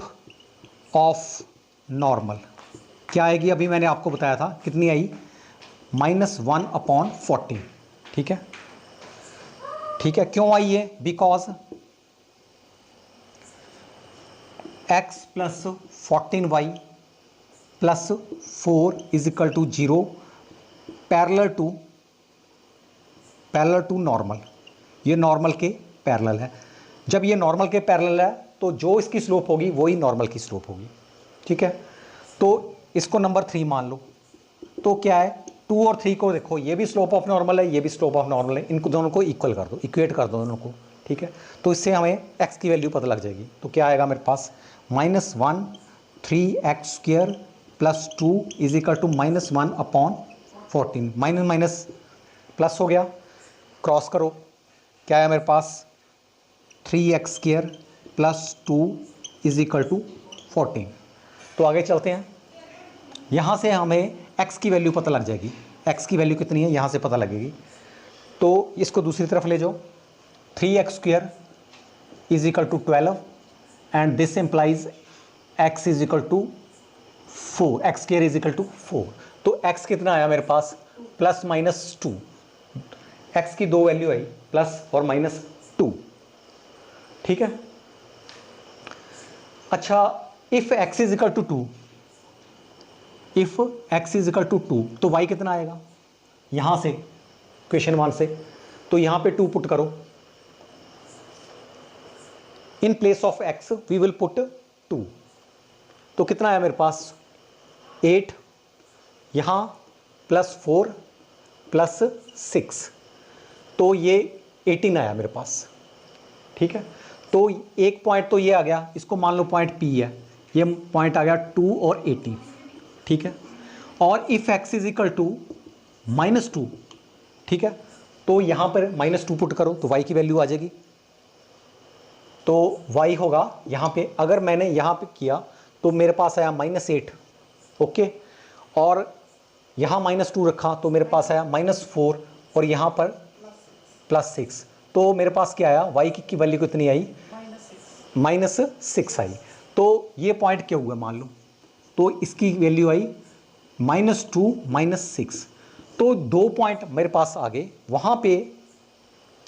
ऑफ नॉर्मल क्या आएगी, अभी मैंने आपको बताया था कितनी आई, -1/14। ठीक है, ठीक है, क्यों आई है, because x + 14y + 4 = 0 parallel to normal. ये नॉर्मल के पैरेलल है। जब ये नॉर्मल के पैरेलल है तो जो इसकी स्लोप होगी वही नॉर्मल की स्लोप होगी। ठीक है, तो इसको नंबर 3 मान लो। तो क्या है, 2 और 3 को देखो, ये भी स्लोप ऑफ नॉर्मल है, ये भी स्लोप ऑफ नॉर्मल है, इनको दोनों को इक्वल कर दो, इक्वेट कर दो दोनों को। ठीक है, तो इससे हमें x की वैल्यू पता लग जाएगी। तो क्या आएगा मेरे पास, -1/3x² + 2 = -1/14। माइनस माइनस प्लस हो गया, क्रॉस करो, क्या है मेरे पास, 3x² + 2 = 14। तो आगे चलते हैं, यहाँ से हमें x की वैल्यू पता लग जाएगी। x की वैल्यू कितनी है यहाँ से पता लगेगी। तो इसको दूसरी तरफ ले जाओ, 3x² = 12 and this implies x = 4, x² = 4। तो x कितना आया मेरे पास, +-2। x की दो वैल्यू आई, प्लस और -2। ठीक है, अच्छा, इफ x = 2, तो y कितना आएगा, यहां से क्वेश्चन 1 से, तो यहां पे 2 पुट करो। In place of x we will put 2। तो कितना आया मेरे पास, 8, यहां +4 +6, तो ये 18 आया मेरे पास। ठीक है, तो एक पॉइंट तो ये आ गया, इसको मान लो पॉइंट P है, ये पॉइंट आ गया 2 और 18। ठीक है, और इफ x = -2, ठीक है, तो यहां पर -2 पुट करो तो y की वैल्यू आ जाएगी। तो y होगा यहां पे, अगर मैंने यहां पे किया तो मेरे पास आया -8। ओके, और यहां -2 रखा तो मेरे पास आया -4 और यहां पर +6। तो मेरे पास क्या आया, y की वैल्यू कितनी आई, -6 आई। तो ये पॉइंट क्या हुआ मान लो, तो इसकी वैल्यू आई -2 -6। तो 2 पॉइंट मेरे पास आ गए वहां पे।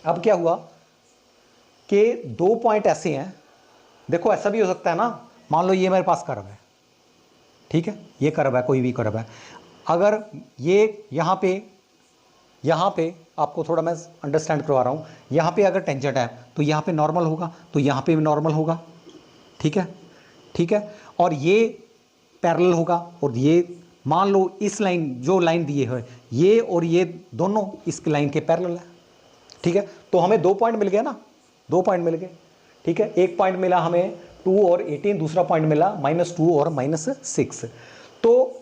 अब क्या हुआ कि 2 पॉइंट ऐसे हैं, देखो ऐसा भी हो सकता है ना, मान लो ये मेरे पास कर्व है, ठीक है, ये कर्व है, कोई भी कर्व है, अगर ये यहाँ पे आपको थोड़ा मैं अंडरस्टैंड करवा रहा हूँ, यहाँ पे अगर टेंजेंट है तो यहाँ पे नॉर्मल होगा, तो यहाँ पे भी नॉर्मल होगा। ठीक है, ठीक है, और ये पैरेलल होगा, और ये मान लो इस लाइन, जो लाइन दिए है ये और ये दोनों इस लाइन के पैरेलल है। ठीक है, तो हमें 2 पॉइंट मिल गए ना, 2 पॉइंट मिल गए। ठीक है, एक पॉइंट मिला हमें 2 और 18, दूसरा पॉइंट मिला -2 और -6। तो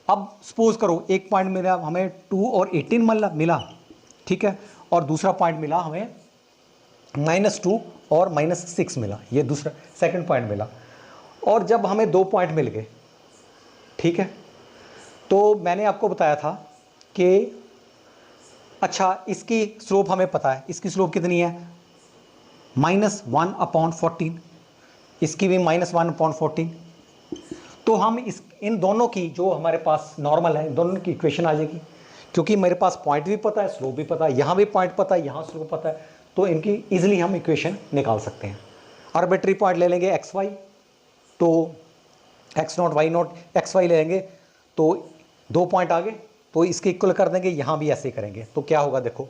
अब सपोज करो एक पॉइंट मिला हमें 2 और 18 मिला, ठीक है, और दूसरा पॉइंट मिला हमें -2 और -6 मिला, ये दूसरा सेकंड पॉइंट मिला। और जब हमें 2 पॉइंट मिल गए, ठीक है, तो मैंने आपको बताया था कि अच्छा, इसकी स्लोप हमें पता है, इसकी स्लोप कितनी है, -1/14, इसकी भी -1/14। तो हम इन दोनों की जो हमारे पास नॉर्मल है, दोनों की इक्वेशन आ जाएगी, क्योंकि मेरे पास पॉइंट भी पता है, स्लोप भी पता है, यहाँ भी पॉइंट पता है, यहाँ स्लोप पता है, तो इनकी इजीली हम इक्वेशन निकाल सकते हैं। आर्बिट्री पॉइंट ले लेंगे एक्स वाई, तो x not y not x y ले लेंगे, तो 2 पॉइंट आ गए, तो इसके इक्वल कर देंगे। यहाँ भी ऐसे करेंगे तो क्या होगा, देखो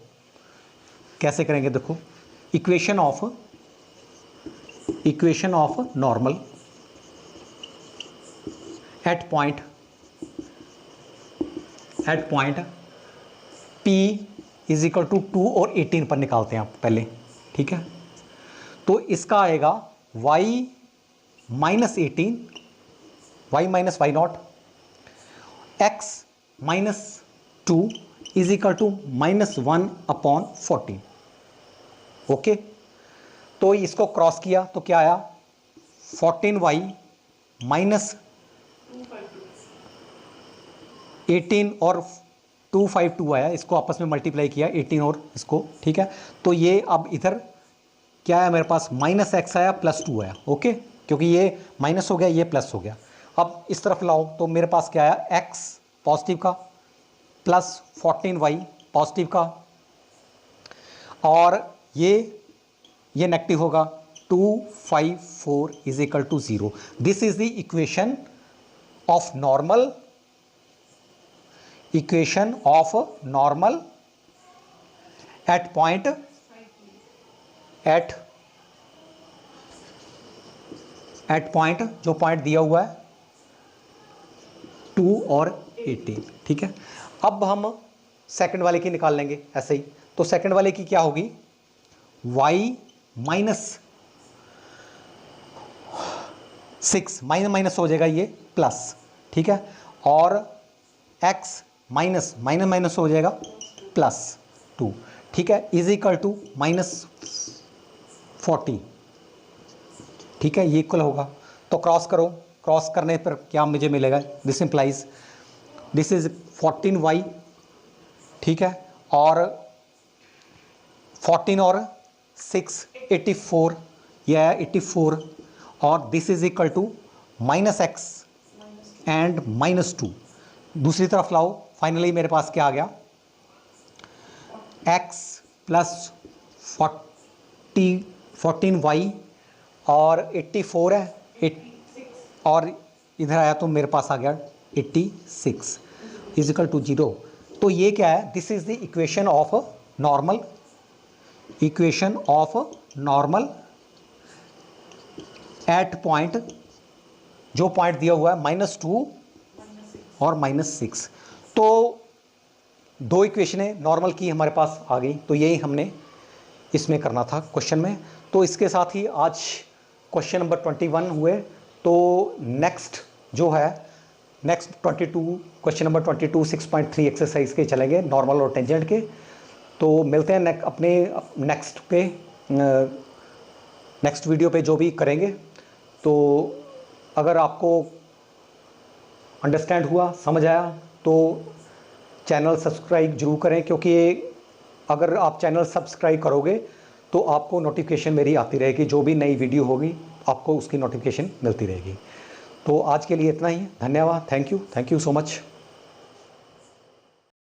कैसे करेंगे, देखो equation of normal at point P is equal to 2 और 18 पर निकालते हैं आप पहले, ठीक है। तो इसका आएगा y minus 18 y minus y not x minus 2 is equal to -1 upon 14। Okay, तो इसको क्रॉस किया तो क्या आया, 14y माइनस 18 और 252 आया, इसको आपस में मल्टीप्लाई किया 18 और इसको, ठीक है। तो ये अब इधर क्या आया मेरे पास, -x आया +2 आया। ओके, क्योंकि ये माइनस हो गया, ये प्लस हो गया। अब इस तरफ लाओ तो मेरे पास क्या आया, x पॉजिटिव का प्लस 14y पॉजिटिव का, और ये नेगेटिव होगा, 254 is equal to 0। This is the equation of normal at point जो पॉइंट दिया हुआ है 2 और 18, ठीक है। अब हम सेकंड वाले की निकाल लेंगे ऐसे ही। तो सेकंड वाले की क्या होगी, y माइनस 6 माइनस हो जाएगा ये प्लस, ठीक है, और x माइनस हो जाएगा +2, ठीक है, इज इक्वल टू -40, ठीक है, ये इक्वल होगा। तो क्रॉस करो, क्रॉस करने पर क्या मुझे मिलेगा, this implies this is 14y, ठीक है, और 14 और 6 84, यह 84, और this is equal to -x and -2। दूसरी तरफ लाओ, फाइनली मेरे पास क्या आ गया, x प्लस 14y और 84 है, और इधर आया तो मेरे पास आ गया 86 इज इक्वल टू 0। तो ये क्या है, this is the equation of normal at point, जो पॉइंट दिया हुआ है -2 और -6। तो 2 इक्वेशनें नॉर्मल की हमारे पास आ गई, तो यही हमने इसमें करना था क्वेश्चन में। तो इसके साथ ही आज क्वेश्चन नंबर 21 हुए। तो नेक्स्ट जो है, नेक्स्ट 22 क्वेश्चन नंबर 22 6.3 एक्सरसाइज के चलेंगे, नॉर्मल और टेंजेंट के। तो मिलते हैं अपने नेक्स्ट वीडियो पे जो भी करेंगे। तो अगर आपको अंडरस्टैंड हुआ, समझ आया, तो चैनल सब्सक्राइब जरूर करें, क्योंकि अगर आप चैनल सब्सक्राइब करोगे तो आपको नोटिफिकेशन मेरी आती रहेगी, जो भी नई वीडियो होगी आपको उसकी नोटिफिकेशन मिलती रहेगी। तो आज के लिए इतना ही, धन्यवाद, थैंक यू सो मच।